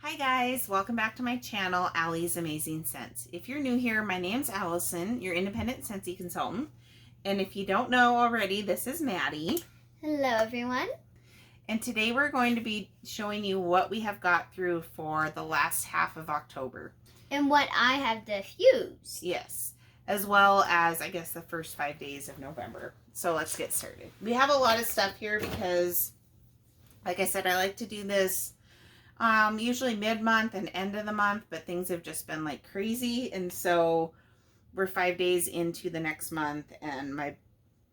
Hi guys, welcome back to my channel, Allie's Amazing Scents. If you're new here, my name's Allison, your independent Scentsy consultant. And if you don't know already, this is Maddie. Hello everyone. And today we're going to be showing you what we have got through for the last half of October. And what I have diffused. Yes, as well as, I guess, the first 5 days of November. So let's get started. We have a lot of stuff here because, like I said, I like to do this usually mid-month and end of the month, but things have just been like crazy, and so we're 5 days into the next month and my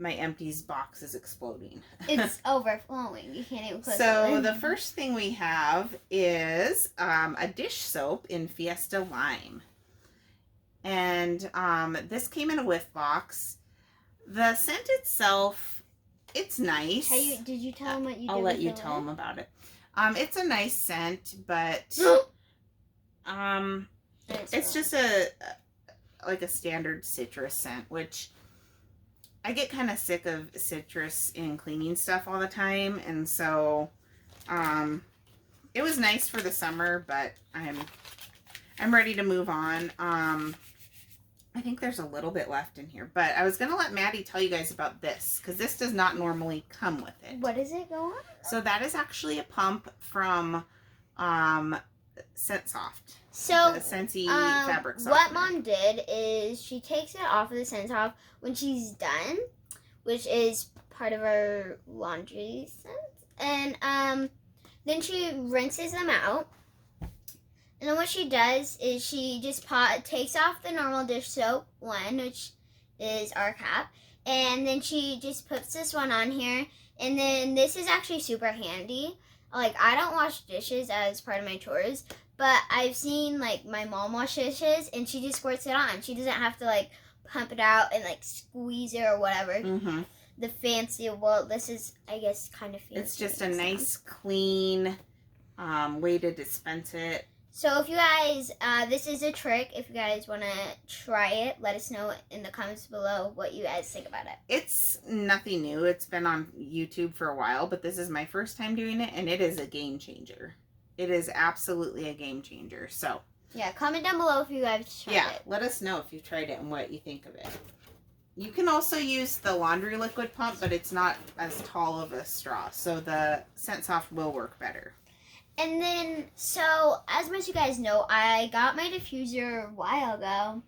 empties box is exploding. It's overflowing. You can't even put So the first thing we have is a dish soap in Fiesta Lime, and this came in a whiff box. The scent itself, it's nice. Did you tell them what you did? I'll let you tell them about it. It's a nice scent, but it's just like a standard citrus scent, which I get kind of sick of citrus in cleaning stuff all the time, and so it was nice for the summer, but I'm ready to move on. I think there's a little bit left in here, but I was going to let Maddie tell you guys about this, because this does not normally come with it. What does it go on? So that is actually a pump from Scent Soft. So the Scentsy fabric softener. What Mom did is she takes it off of the Scent Soft when she's done, which is part of our laundry scent, and then she rinses them out. And then what she does is she just takes off the normal dish soap one, which is our cap, and then she just puts this one on here. And then this is actually super handy. Like, I don't wash dishes as part of my chores, but I've seen, like, my mom wash dishes, and she just squirts it on. She doesn't have to, like, pump it out and, like, squeeze it or whatever. Mm-hmm. The fancy, well, this is, I guess, kind of fancy. It's just a nice, clean way to dispense it. So if you guys, this is a trick. If you guys want to try it, let us know in the comments below what you guys think about it. It's nothing new. It's been on YouTube for a while, but this is my first time doing it, and it is a game changer. It is absolutely a game changer. So yeah, comment down below if you guys tried it. Yeah, let us know if you've tried it and what you think of it. You can also use the laundry liquid pump, but it's not as tall of a straw, so the Scent Soft will work better. And then, so, as much you guys know, I got my diffuser a while ago.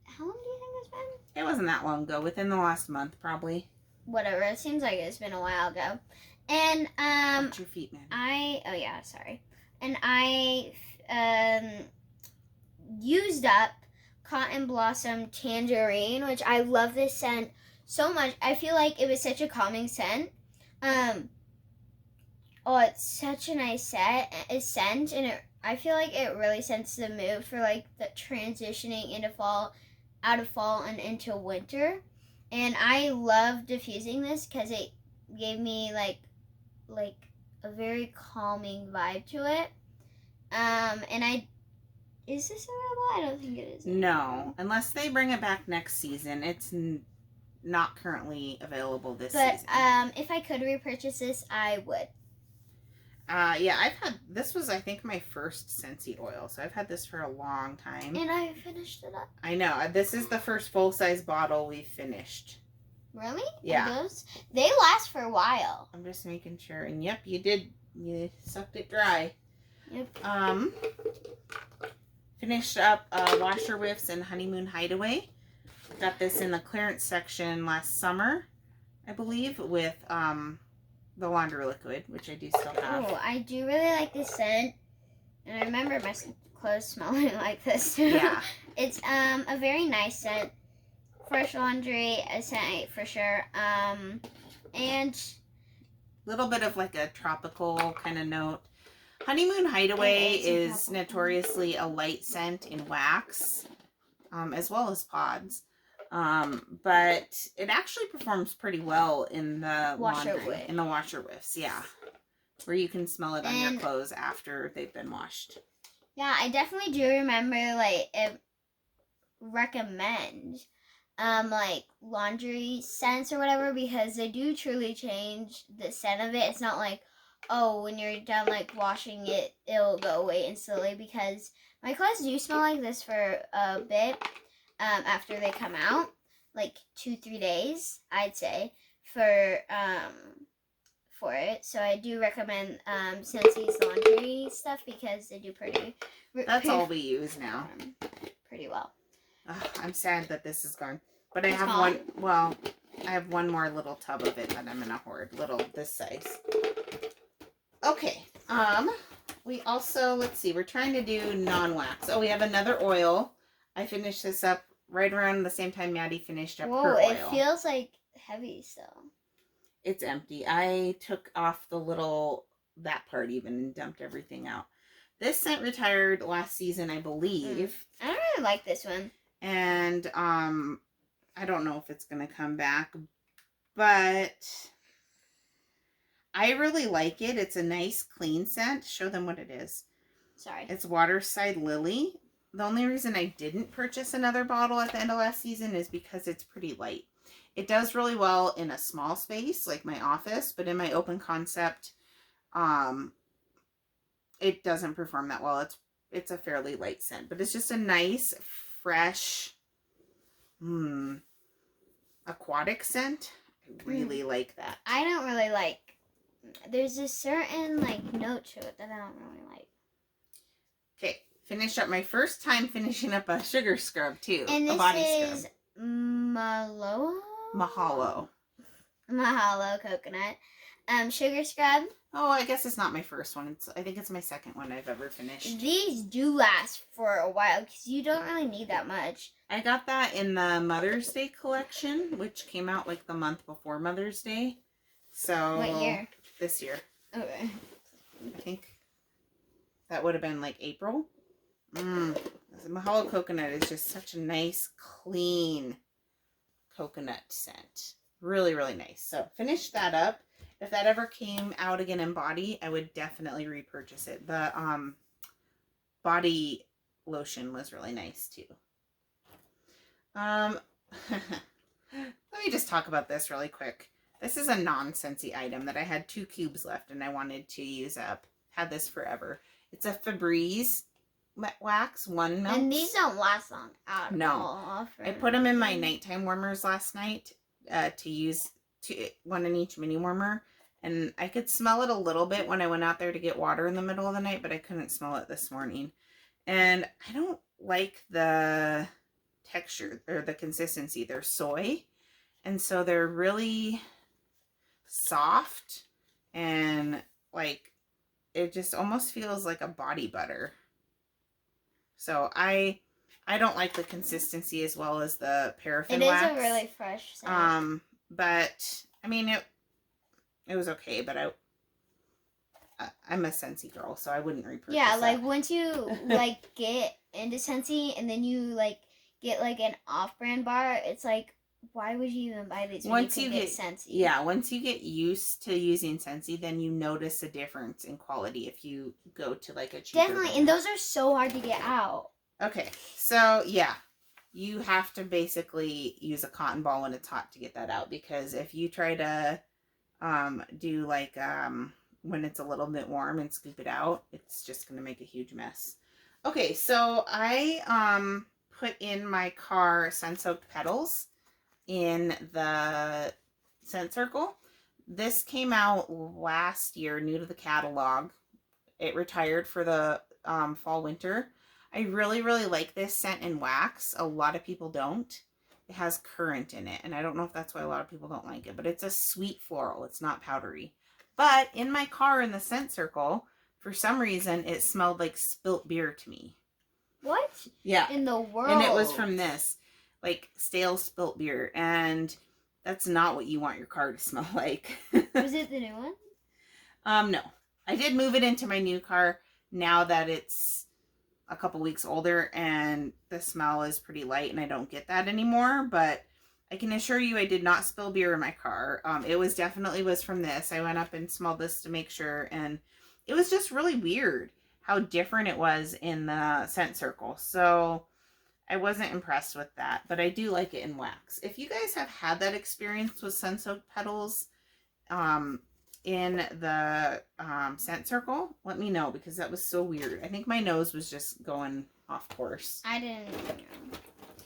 How long do you think it's been? It wasn't that long ago. Within the last month, probably. Whatever. It seems like it's been a while ago. And, Watch your feet, man. oh yeah, sorry. And I, used up Cotton Blossom Tangerine, which I love this scent so much. I feel like it was such a calming scent. Oh, it's such a nice scent, and I feel like it really sets the mood for, like, the transitioning into fall, out of fall and into winter. And I love diffusing this because it gave me, like a very calming vibe to it. Is this available? I don't think it is. No, unless they bring it back next season. It's not currently available this season. But, if I could repurchase this, I would. Yeah, this was, I think, my first Scentsy oil, so I've had this for a long time. And I finished it up. I know. This is the first full-size bottle we've finished. Really? Yeah. They last for a while. I'm just making sure. And yep, you did. You sucked it dry. Yep. Finished up Washer Whiffs and Honeymoon Hideaway. Got this in the clearance section last summer, I believe, with the laundry liquid, which I do still have. Oh, I do really like this scent, and I remember my clothes smelling like this too. Yeah. It's a very nice scent. Fresh laundry, a scent for sure. And a little bit of like a tropical kind of note. Honeymoon Hideaway is notoriously a light scent in wax, as well as pods. But it actually performs pretty well in the laundry, in the washer whiffs, yeah. Where you can smell it on your clothes after they've been washed. Yeah, I definitely do remember, like, recommend, like, laundry scents or whatever, because they do truly change the scent of it. It's not like, oh, when you're done like washing it, it'll go away instantly, because my clothes do smell like this for a bit after they come out, like 2-3 days, I'd say, for it. So I do recommend Scentsy's laundry stuff, because they do That's all we use now. Pretty well. I'm sad that this is gone. But I It's have gone? I have one more little tub of it that I'm gonna hoard. Little, this size. Okay. We also, let's see, we're trying to do non-wax. Oh, we have another oil. I finished this up right around the same time Maddie finished up her oil. It feels like heavy still. It's empty. I took off that part even and dumped everything out. This scent retired last season, I believe. I don't really like this one. And, I don't know if it's going to come back, but I really like it. It's a nice, clean scent. Show them what it is. Sorry. It's Waterside Lily. The only reason I didn't purchase another bottle at the end of last season is because it's pretty light. It does really well in a small space, like my office, but in my open concept, it doesn't perform that well. It's a fairly light scent, but it's just a nice, fresh, aquatic scent. I really like that. I don't really like. There's a certain like note to it that I don't really like. Okay, finish up my first time finishing up a sugar scrub too. And a body this scrub. is Mahalo coconut sugar scrub. Oh, I guess it's not my first one. I think it's my second one I've ever finished. These do last for a while because you don't really need that much. I got that in the Mother's Day collection, which came out like the month before Mother's Day. So What year? This year. Okay. I think that would have been like April. The Mahalo coconut is just such a nice, clean coconut scent. Really, really nice. So finish that up. If that ever came out again in body, I would definitely repurchase it. The body lotion was really nice too. Let me just talk about this really quick. This is a non-Scentsy item that I had 2 cubes left and I wanted to use up. Had this forever. It's a Febreze wax 1 melt. And these don't last long at all. I put them in my nighttime warmers last night to use one in each mini warmer. And I could smell it a little bit when I went out there to get water in the middle of the night, but I couldn't smell it this morning. And I don't like the texture or the consistency. They're soy. And so they're really soft and like it just almost feels like a body butter. So I don't like the consistency as well as the paraffin wax. It is a really fresh scent. But I mean it was okay, but I'm a Scentsy girl, so I wouldn't repurchase like that. once you like get into Scentsy and then you like get like an off-brand bar, it's like, why would you even buy these when you get Scentsy? Yeah, once you get used to using Scentsy, then you notice a difference in quality if you go to like a cheaper Definitely, brand. and those are so hard to get out. Okay, so yeah, you have to basically use a cotton ball when it's hot to get that out, because if you try to do like when it's a little bit warm and scoop it out, it's just going to make a huge mess. Okay, so I put in my car sun-soaked petals in the scent circle. This came out last year, new to the catalog. It retired for the fall winter. I really, really like this scent in wax. A lot of people don't. It has currant in it, and I don't know if that's why a lot of people don't like it, but it's a sweet floral. It's not powdery. But in my car in the scent circle, for some reason, it smelled like spilt beer to me. What? Yeah. In the world? And it was from this, like stale spilt beer, and that's not what you want your car to smell like. Was it the new one? No. I did move it into my new car now that it's a couple weeks older and the smell is pretty light and I don't get that anymore, but I can assure you I did not spill beer in my car. It was definitely from this. I went up and smelled this to make sure, and it was just really weird how different it was in the scent circle. So I wasn't impressed with that, but I do like it in wax. If you guys have had that experience with sun-soaked petals in the scent circle, let me know, because that was so weird. I think my nose was just going off course. I didn't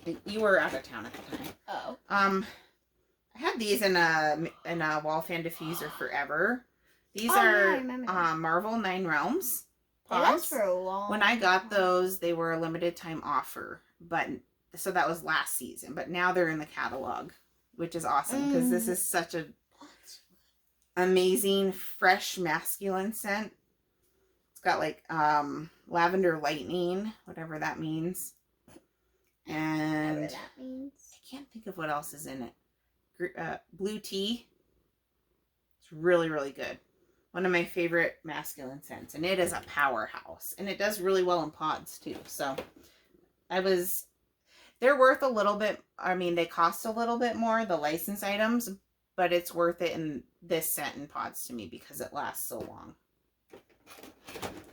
know. You were out of town at the time. Oh. I had these in a wall fan diffuser forever. These Yeah, I are remember that. Marvel 9 Realms They last pods. for a long When I got time. those, they were a limited time offer, but so that was last season. But now they're in the catalog, which is awesome because this is such a amazing fresh masculine scent. It's got like lavender lightning, whatever that means, and Whatever that means. I can't think of what else is in it. Blue tea. It's really, really good. One of my favorite masculine scents, and it is a powerhouse, and it does really well in pods too. So they're worth a little bit. I mean, they cost a little bit more, the license items, but it's worth it in this scent in pods to me because it lasts so long.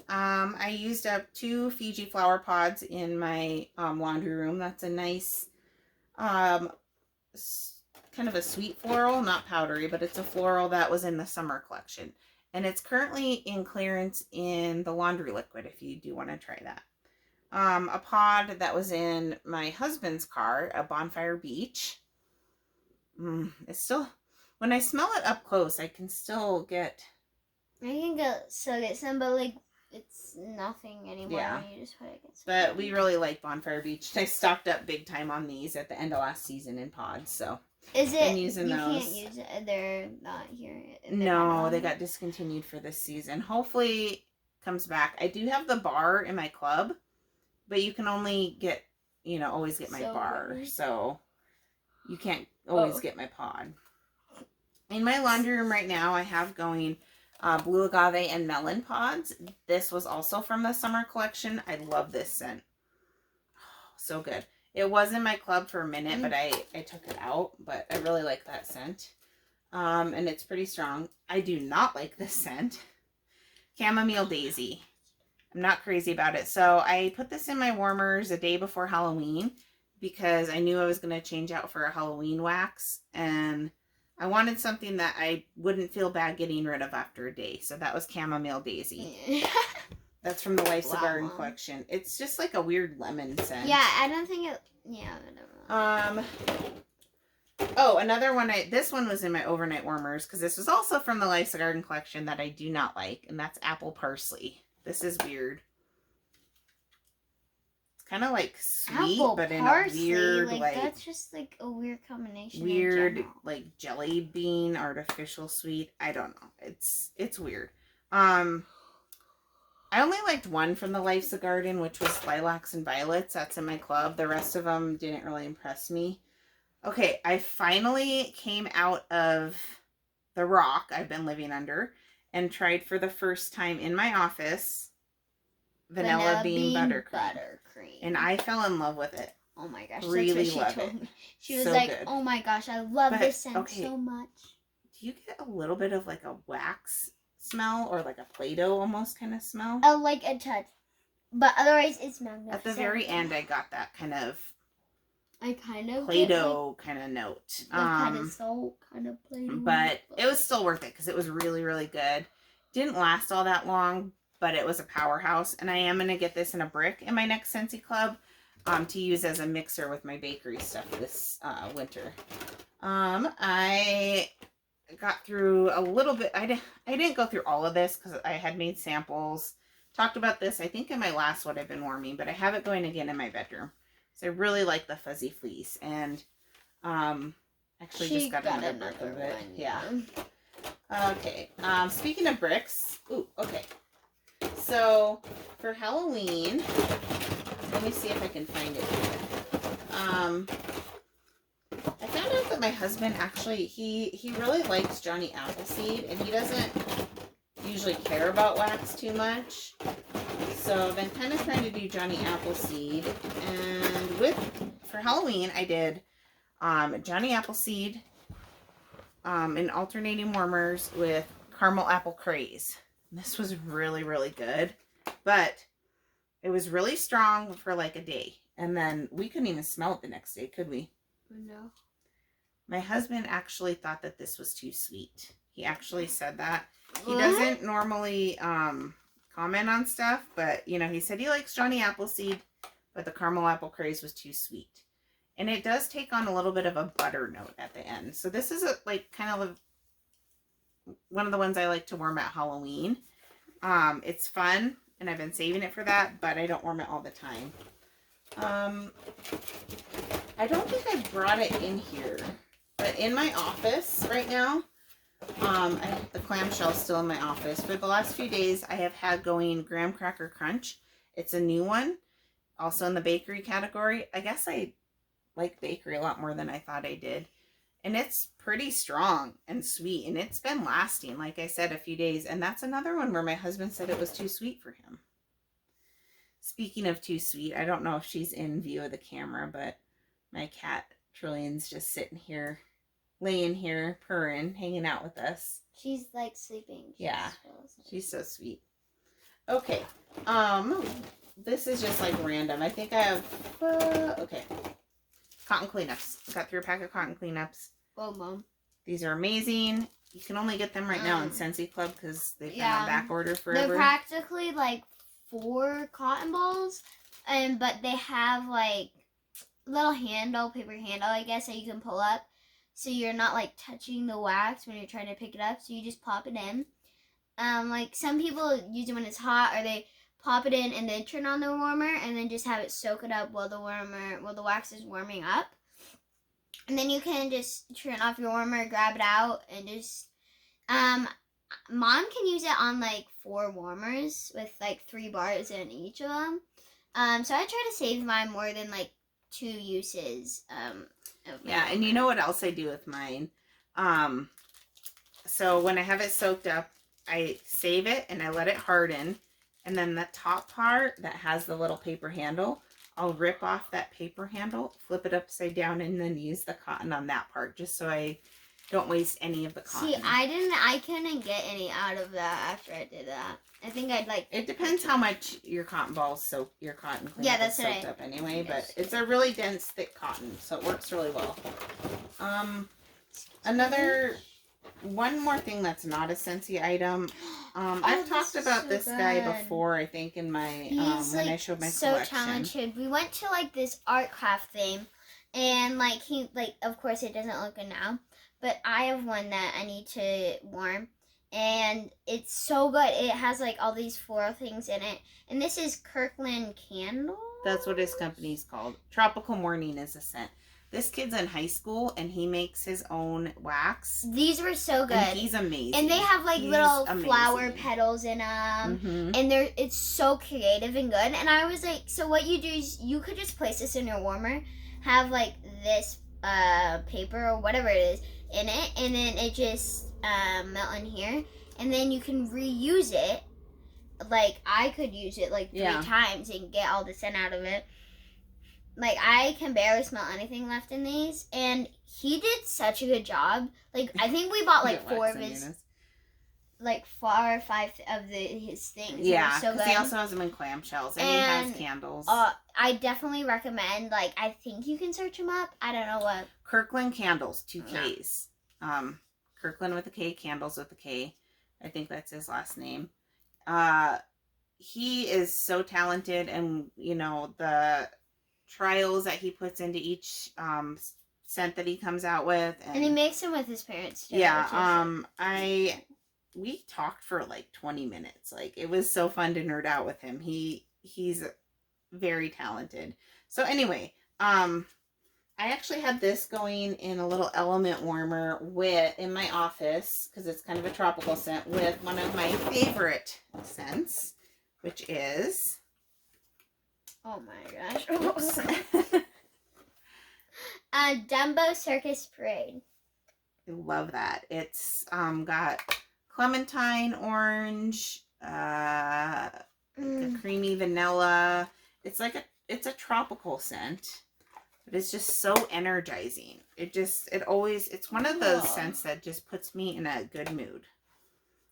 I used up 2 Fiji flower pods in my laundry room. That's a nice kind of a sweet floral, not powdery, but it's a floral that was in the summer collection. And it's currently in clearance in the laundry liquid if you do want to try that. A pod that was in my husband's car, a Bonfire Beach. It's still, when I smell it up close, I can still get... I can get some, but like it's nothing anymore. Yeah. You just put it against But we really like Bonfire Beach. I stocked up big time on these at the end of last season in pods, so... Is it? I'm using you those. Can't use it. They're not here. No, they got discontinued for this season. Hopefully it comes back. I do have the bar in my club, but you can only get, always get my bar. Really? So you can't always get my pod. In my laundry room right now, I have going blue agave and melon pods. This was also from the summer collection. I love this scent. So good. It was in my club for a minute, but I took it out. But I really like that scent. And it's pretty strong. I do not like this scent. Chamomile Daisy. I'm not crazy about it. So I put this in my warmers a day before Halloween because I knew I was going to change out for a Halloween wax. And I wanted something that I wouldn't feel bad getting rid of after a day. So that was Chamomile Daisy. That's from the Life's a Garden collection. It's just like a weird lemon scent. Yeah, I don't think it... Yeah, whatever. Oh, another one. This one was in my overnight warmers because this was also from the Life's a Garden collection that I do not like, and that's apple parsley. This is weird. It's kind of like sweet, apple but parsley, in a weird, like that's just like a weird combination. Weird, like jelly bean, artificial sweet. I don't know. It's weird. I only liked one from the Life's a Garden, which was Lilacs and Violets. That's in my club. The rest of them didn't really impress me. Okay, I finally came out of the rock I've been living under and tried for the first time in my office Vanilla Bean Buttercream. And I fell in love with it. Oh my gosh, really that's what love she told it. me. She was so like, good. oh my gosh, I love this scent so much. Do you get a little bit of like a wax smell or like a Play-Doh almost kind of smell? Oh, like a touch. But otherwise, it's magnificent. At the very end, I got that kind of Play-Doh like, kind of note. kind of salt, kind of Play-Doh. But it was still worth it because it was really, really good. Didn't last all that long, but it was a powerhouse. And I am going to get this in a brick in my next Scentsy Club to use as a mixer with my bakery stuff this winter. I got through a little bit. I didn't go through all of this because I had made samples. Talked about this, I think, in my last What I've Been Warming, but I have it going again in my bedroom. So I really like the fuzzy fleece. And actually just got another brick of it. Yeah. Okay. Speaking of bricks. Ooh, okay. So for Halloween, let me see if I can find it here. I found out that my husband actually, he really likes Johnny Appleseed, and he doesn't usually care about wax too much. So I've been kind of trying to do Johnny Appleseed, and for Halloween I did Johnny Appleseed in alternating warmers with caramel apple craze. This was really, really good, but it was really strong for like a day, and then we couldn't even smell it the next day, could we? No. My husband actually thought that this was too sweet. He actually said that. He doesn't normally comment on stuff, but, you know, he said he likes Johnny Appleseed, but the caramel apple craze was too sweet. And it does take on a little bit of a butter note at the end. So this is like kind of one of the ones I like to warm at Halloween. It's fun, and I've been saving it for that, but I don't warm it all the time. I don't think I brought it in here, but in my office right now, I have the clamshell still in my office. For the last few days, I have had going Graham Cracker Crunch. It's a new one, also in the bakery category. I guess I like bakery a lot more than I thought I did. And it's pretty strong and sweet, and it's been lasting, like I said, a few days. And that's another one where my husband said it was too sweet for him. Speaking of too sweet, I don't know if she's in view of the camera, but my cat Trillian's just sitting here, laying here, purring, hanging out with us. She's like sleeping. She's so sweet. Okay, this is just like random. I think I have, okay. Cotton cleanups. Got through a pack of cotton cleanups. Oh, Mom. These are amazing. You can only get them right now in Scentsy Club because they've been on back order forever. They're practically like 4 cotton balls, but they have like little handle, paper handle, I guess, that you can pull up, so you're not like touching the wax when you're trying to pick it up. So you just pop it in. Like some people use it when it's hot, or they pop it in and then turn on the warmer, and then just have it soak it up while the wax is warming up. And then you can just turn off your warmer, grab it out, and just Mom can use it on like 4 warmers with like 3 bars in each of them. So I try to save mine more than like 2 uses. Yeah, and you know what else I do with mine? So when I have it soaked up, I save it and I let it harden. And then the top part that has the little paper handle, I'll rip off that paper handle, flip it upside down, and then use the cotton on that part, just so I don't waste any of the cotton. See, I couldn't get any out of that after I did that. I think I'd like... It depends how much your cotton balls soak, your cotton cleanup is soaked up anyway, but it's a really dense, thick cotton, so it works really well. One more thing that's not a Scentsy item. I've talked about this guy before, I think, in my when I showed my collection. So talented. We went to like this art craft thing, and like of course it doesn't look good now, but I have one that I need to warm, and it's so good. It has like all these floral things in it, and this is Kirkland Candle. That's what his company's called. Tropical Morning is a scent. This kid's in high school, and he makes his own wax. These were so good. And he's amazing. And they have like little flower petals in them. Mm-hmm. And it's so creative and good. And I was like, so what you do is you could just place this in your warmer, have like this paper or whatever it is in it, and then it just melt in here. And then you can reuse it. Like, I could use it like 3 times and get all the scent out of it. Like, I can barely smell anything left in these. And he did such a good job. Like, I think we bought, like, 4 of his... Like, 4 or 5 of his things. Yeah, because he also has them in clamshells. And he has candles. I definitely recommend, like, I think you can search him up. I don't know what. Kirkland Candles, 2 Ks. Kirkland with a K, Candles with a K. I think that's his last name. He is so talented. And, you know, the... trials that he puts into each scent that he comes out with, and he makes them with his parents too. Yeah, we talked for like 20 minutes. Like, it was so fun to nerd out with him. He's very talented. So anyway, I actually had this going in a little element warmer in my office, because it's kind of a tropical scent, with one of my favorite scents, which is... Oh my gosh. Dumbo Circus Parade. I love that. It's got clementine, orange, a creamy vanilla. It's like it's a tropical scent, but it's just so energizing. It's one of those scents that just puts me in a good mood.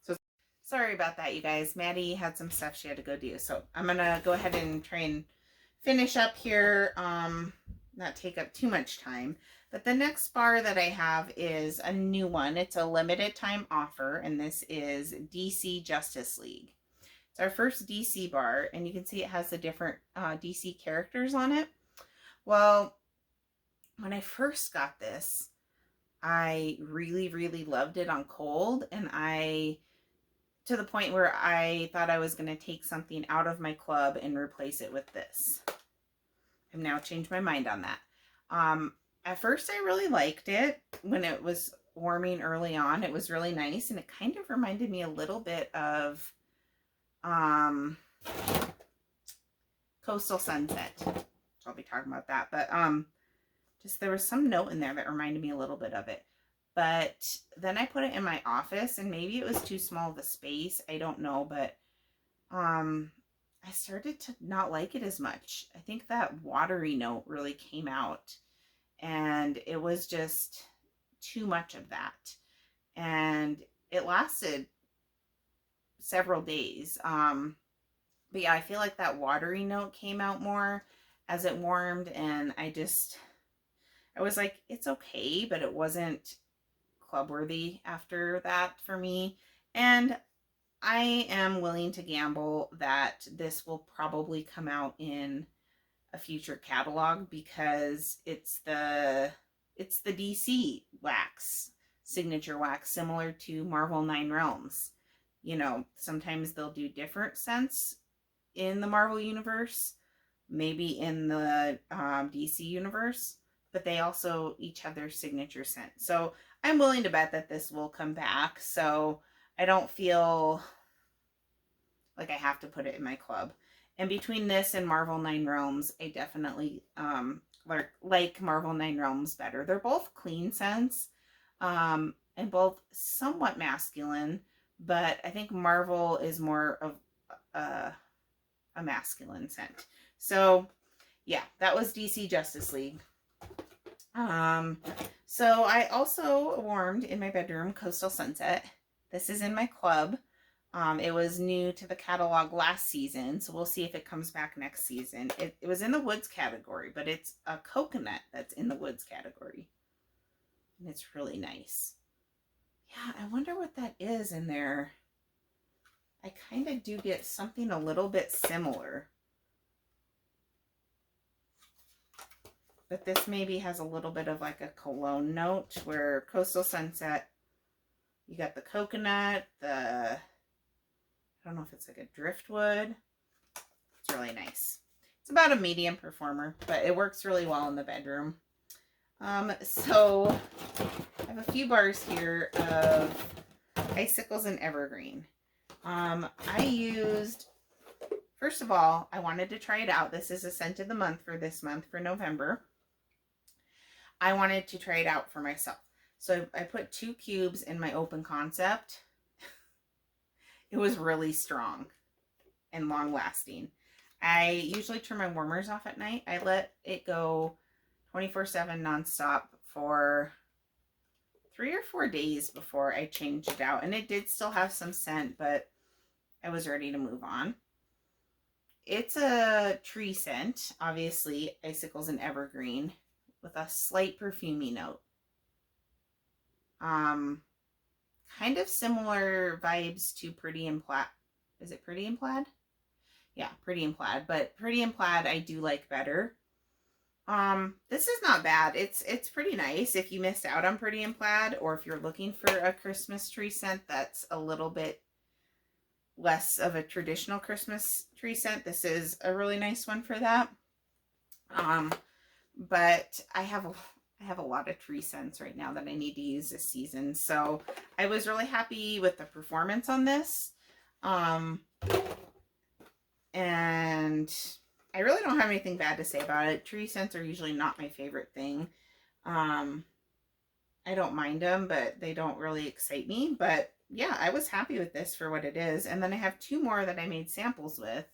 So sorry about that, you guys. Maddie had some stuff she had to go do. So I'm going to go ahead and try and finish up here, not take up too much time. But the next bar that I have is a new one. It's a limited time offer, and this is DC Justice League. It's our first DC bar, and you can see it has the different DC characters on it. Well, when I first got this, I really, really loved it on cold, and to the point where I thought I was going to take something out of my club and replace it with this. I've now changed my mind on that. At first, I really liked it when it was warming early on. It was really nice, and it kind of reminded me a little bit of Coastal Sunset. I'll be talking about that, but just there was some note in there that reminded me a little bit of it. But then I put it in my office, and maybe it was too small of a space. I don't know, but I started to not like it as much. I think that watery note really came out, and it was just too much of that. And it lasted several days. But yeah, I feel like that watery note came out more as it warmed, and I was like, it's okay, but it wasn't club worthy after that for me. And I am willing to gamble that this will probably come out in a future catalog, because it's the DC wax, signature wax, similar to Marvel 9 Realms. You know, sometimes they'll do different scents in the Marvel universe, maybe in the DC universe, but they also each have their signature scent. So I'm willing to bet that this will come back, so I don't feel like I have to put it in my club. And between this and Marvel 9 Realms, I definitely like Marvel 9 Realms better. They're both clean scents, and both somewhat masculine, but I think Marvel is more of a masculine scent. So yeah, that was DC Justice League. So I also warmed in my bedroom Coastal Sunset. This is in my club. It was new to the catalog last season, so we'll see if it comes back next season. It was in the woods category, but it's a coconut that's in the woods category. And it's really nice. Yeah, I wonder what that is in there. I kind of do get something a little bit similar. But this maybe has a little bit of like a cologne note, where Coastal Sunset, you got the coconut, I don't know if it's like a driftwood. It's really nice. It's about a medium performer, but it works really well in the bedroom. So I have a few bars here of Icicles and Evergreen. First of all, I wanted to try it out. This is a scent of the month for this month, for November. I wanted to try it out for myself. So I put 2 cubes in my open concept. It was really strong and long lasting. I usually turn my warmers off at night. I let it go 24/7 nonstop for 3 or 4 days before I changed it out. And it did still have some scent, but I was ready to move on. It's a tree scent, obviously, Icicles and Evergreen, with a slight perfumey note. Kind of similar vibes to Pretty in Plaid. Is it Pretty in Plaid? Yeah, Pretty in Plaid. But Pretty in Plaid I do like better. This is not bad. It's pretty nice if you missed out on Pretty in Plaid, or if you're looking for a Christmas tree scent that's a little bit less of a traditional Christmas tree scent. This is a really nice one for that. But I have a lot of tree scents right now that I need to use this season. So I was really happy with the performance on this. And I really don't have anything bad to say about it. Tree scents are usually not my favorite thing. I don't mind them, but they don't really excite me. But yeah, I was happy with this for what it is. And then I have 2 more that I made samples with.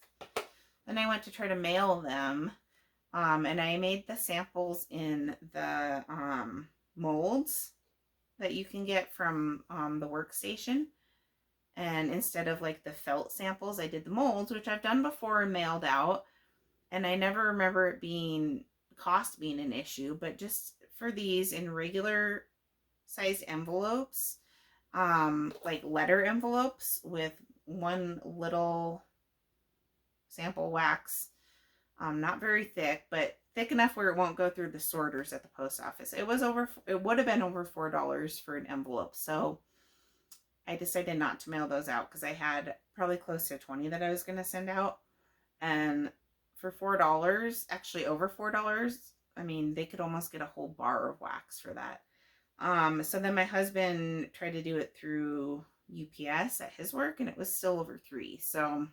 Then I went to try to mail them. And I made the samples in the molds that you can get from the workstation. And instead of like the felt samples, I did the molds, which I've done before and mailed out. And I never remember it being, cost being an issue, but just for these in regular sized envelopes, like letter envelopes with one little sample wax. Not very thick, but thick enough where it won't go through the sorters at the post office. It would have been over $4 for an envelope. So I decided not to mail those out because I had probably close to 20 that I was going to send out. And for $4, actually over $4, I mean, they could almost get a whole bar of wax for that. So then my husband tried to do it through UPS at his work, and it was still over $3. So,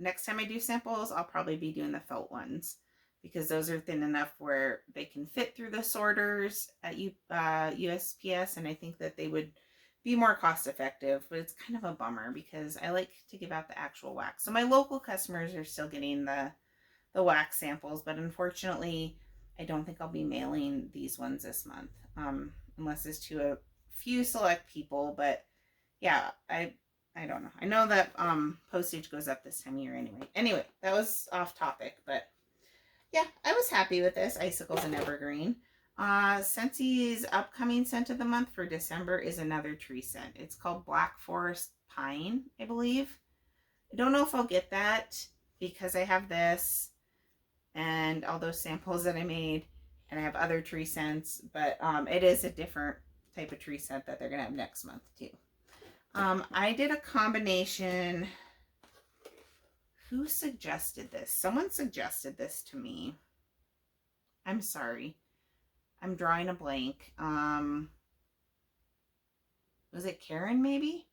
next time I do samples, I'll probably be doing the felt ones because those are thin enough where they can fit through the sorters at USPS, and I think that they would be more cost effective, but it's kind of a bummer because I like to give out the actual wax. So my local customers are still getting the wax samples, but unfortunately, I don't think I'll be mailing these ones this month, unless it's to a few select people, but yeah, I don't know. I know that postage goes up this time of year anyway. Anyway, that was off topic, but yeah, I was happy with this. Icicles and Evergreen. Scentsy's upcoming scent of the month for December is another tree scent. It's called Black Forest Pine, I believe. I don't know if I'll get that because I have this and all those samples that I made, and I have other tree scents, but it is a different type of tree scent that they're going to have next month too. I did a combination. Who suggested this? Someone suggested this to me. I'm sorry. I'm drawing a blank. Was it Karen maybe?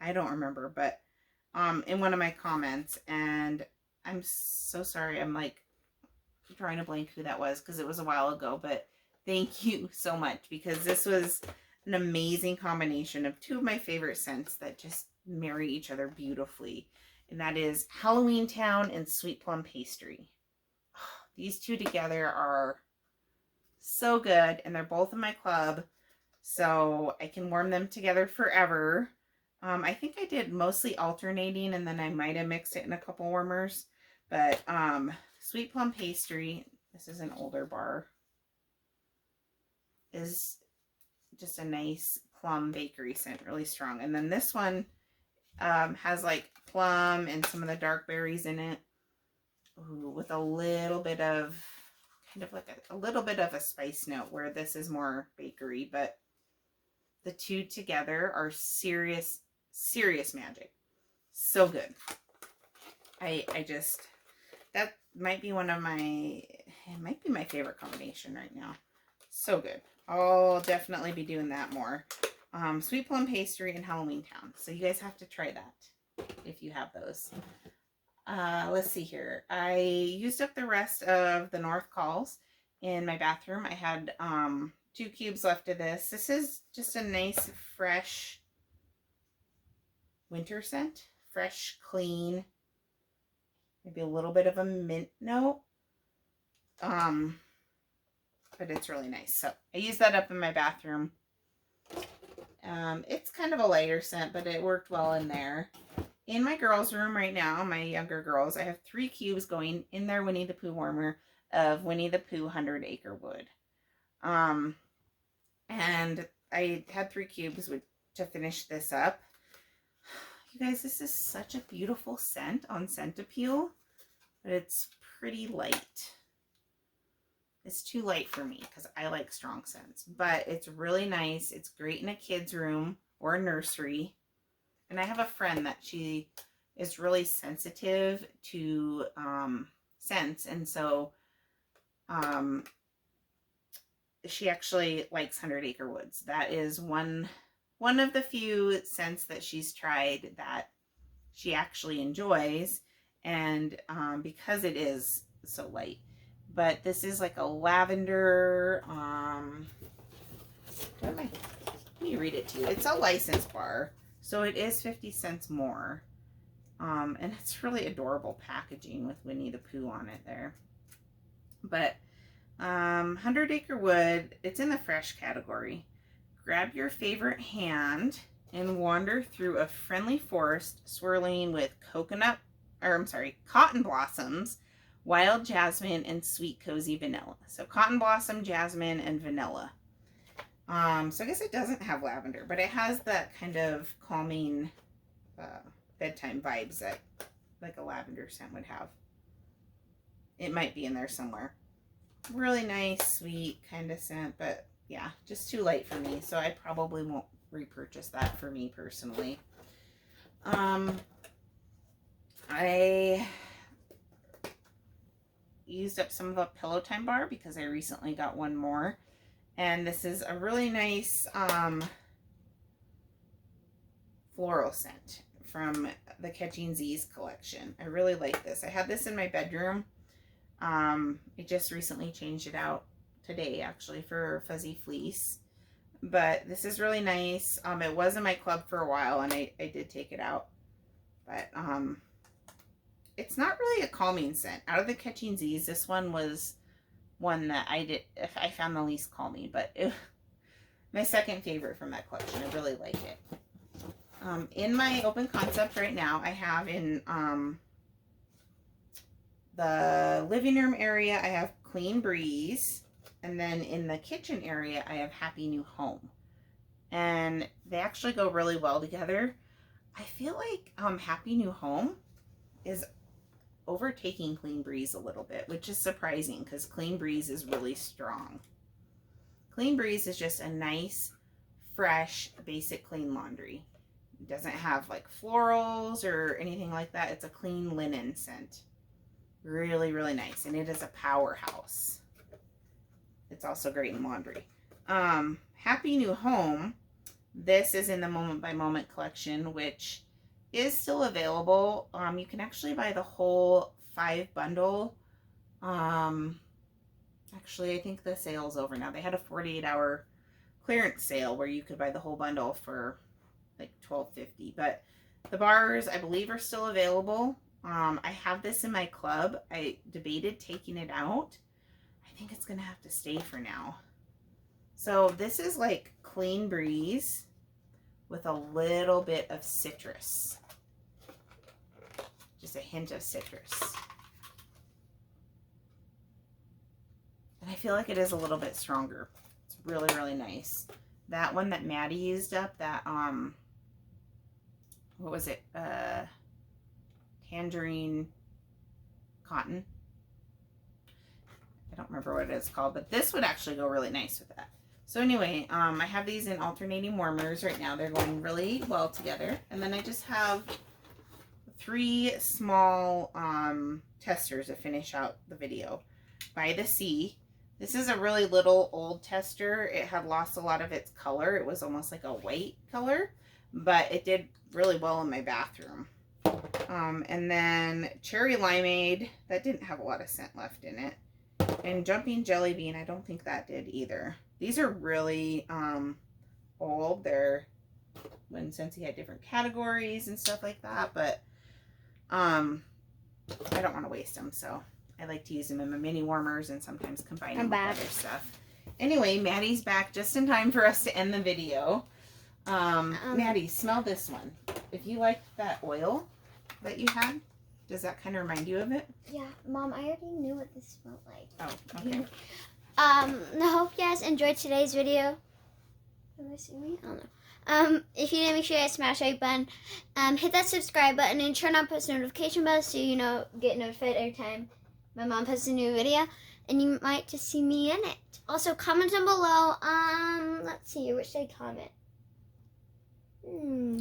I don't remember, but in one of my comments, and I'm so sorry. I'm like drawing a blank who that was because it was a while ago, but thank you so much because this was an amazing combination of two of my favorite scents that just marry each other beautifully. And that is Halloweentown and Sweet Plum Pastry. Oh, these two together are so good, and they're both in my club, so I can warm them together forever. I think I did mostly alternating, and then I might have mixed it in a couple warmers. But Sweet Plum Pastry, this is an older bar, is just a nice plum bakery scent, really strong. And then this one has like plum and some of the dark berries in it. Ooh, with a little bit of kind of like a little bit of a spice note, where this is more bakery, but the two together are serious magic. So good. I just, that might be one of my, it might be my favorite combination right now. So good. I'll definitely be doing that more. Sweet Plum Pastry and Halloweentown. So you guys have to try that if you have those. Let's see here. I used up the rest of the North Calls in my bathroom. I had 2 cubes left of this. This is just a nice, fresh winter scent. Fresh, clean. Maybe a little bit of a mint note. But it's really nice. So I used that up in my bathroom. It's kind of a lighter scent, but it worked well in there. In my girls' room right now, my younger girls, I have 3 cubes going in their Winnie the Pooh warmer of Winnie the Pooh 100 Acre Wood. And I had 3 cubes to finish this up. You guys, this is such a beautiful scent on Scent Appeal, but it's pretty light. It's too light for me because I like strong scents, but it's really nice. It's great in a kid's room or a nursery. And I have a friend that she is really sensitive to scents, and so she actually likes 100 Acre Woods. That is one of the few scents that she's tried that she actually enjoys, and because it is so light. But this is like a lavender, let me read it to you. It's a licensed bar, so it is 50 cents more. And it's really adorable packaging with Winnie the Pooh on it there. But 100 Acre Wood, it's in the fresh category. Grab your favorite hand and wander through a friendly forest swirling with cotton blossoms, wild jasmine, and sweet cozy vanilla. So cotton blossom, jasmine, and vanilla. So I guess it doesn't have lavender, but it has that kind of calming bedtime vibes that like a lavender scent would have. It might be in there somewhere. Really nice, sweet kind of scent, but yeah, just too light for me. So I probably won't repurchase that for me personally. I used up some of the Pillow Time bar because I recently got one more. And this is a really nice floral scent from the Catching Z's collection. I really like this. I had this in my bedroom. I just recently changed it out today, actually, for Fuzzy Fleece. But this is really nice. It was in my club for a while, and I did take it out. But it's not really a calming scent. Out of the Catching Z's, this one was one that I found the least calming, but my second favorite from that collection. I really like it. In my open concept right now, I have in the living room area, I have Clean Breeze, and then in the kitchen area, I have Happy New Home, and they actually go really well together. I feel like Happy New Home is overtaking Clean Breeze a little bit, which is surprising because Clean Breeze is really strong. Clean Breeze is just a nice, fresh, basic clean laundry. It doesn't have like florals or anything like that. It's a clean linen scent. Really, really nice. And it is a powerhouse. It's also great in laundry. Happy New Home. This is in the Moment by Moment collection, which is still available. You can actually buy the whole 5 bundle. Actually, I think the sale's over now. They had a 48-hour clearance sale where you could buy the whole bundle for like $12.50. But the bars, I believe, are still available. I have this in my club. I debated taking it out. I think it's gonna have to stay for now. So this is like Clean Breeze with a little bit of citrus. Just a hint of citrus. And I feel like it is a little bit stronger. It's really, really nice. That one that Maddie used up, that, what was it? Tangerine cotton. I don't remember what it is called, but this would actually go really nice with that. So anyway, I have these in alternating warmers right now. They're going really well together. And then I just have 3 small testers to finish out the video. By the Sea. This is a really little old tester. It had lost a lot of its color. It was almost like a white color, but it did really well in my bathroom. And then Cherry Limeade, that didn't have a lot of scent left in it. And Jumping Jelly Bean, I don't think that did either. These are really old. They're when Scentsy had different categories and stuff like that, but I don't want to waste them, so I like to use them in my mini warmers and sometimes combine them with other stuff. Anyway, Maddie's back just in time for us to end the video. Maddie, smell this one. If you like that oil that you had, does that kind of remind you of it? Yeah, Mom, I already knew what this smelled like. Oh, okay. I hope you guys enjoyed today's video. Can I see me? I don't know. If you did, make sure you guys smash that like button. Hit that subscribe button and turn on post notification bell so you know get notified every time my mom posts a new video. And you might just see me in it. Also, comment down below. Let's see, which should I comment?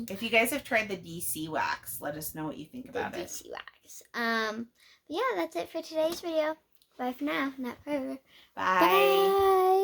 If you guys have tried the DC wax, let us know what you think about it. DC wax. But yeah, that's it for today's video. Bye for now. Not forever. Bye. Bye.